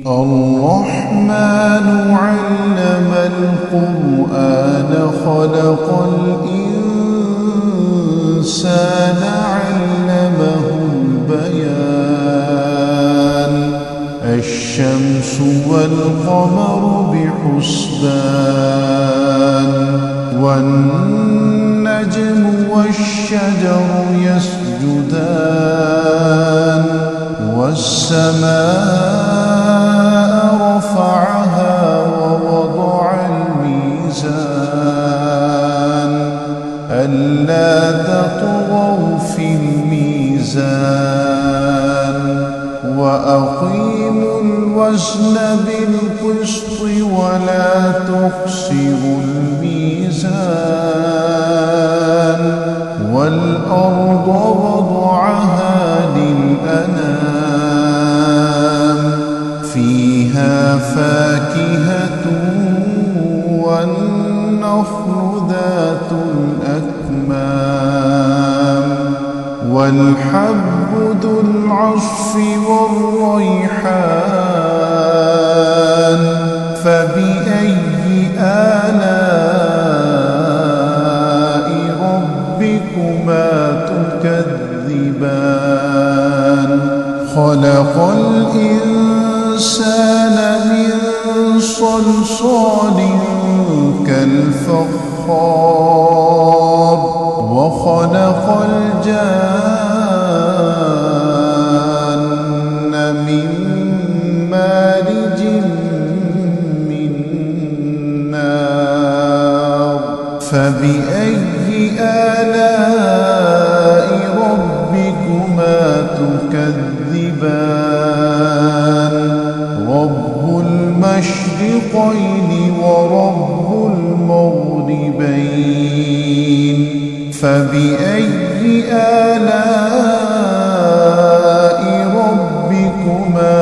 الرحمن علم القرآن خلق الإنسان علمه البيان الشمس والقمر بحسبان والنجم والشجر يسجدان والسماء رفعها ووضع الميزان ألا تطغوا في الميزان وأقيموا الوزن بالقسط ولا تخسروا الميزان والأرض وضعها للأنام فيها فاكهة والنخل ذات الأكمام والحب ذو العصف والريحان فبأي آلاء ربكما تكذبان خلق الإنسان من صلصال كالفخار وخلق الجان من مارج من نار فبأي آلاء ربكما تكذبان رب المشرقين ورب المغربين فبأي آلاء ربكما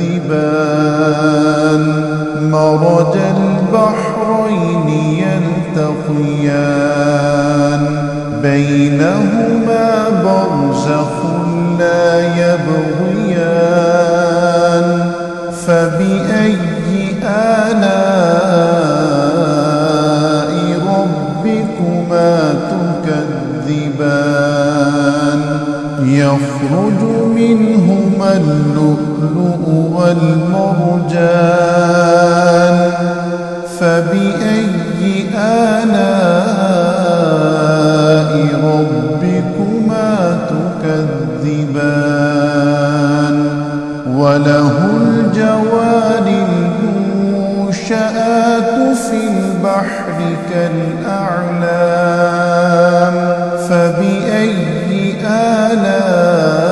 تكذبان مرج البحرين يلتقيان بينهما برزخ لا يبغيان فبأي آلاء ربكما تكذبان يخرج منهما اللؤلؤ والمرجان فبأي آلاء ربكما تكذبان وله الجوار المنشآت في البحر كالأعلام فبأي آلاء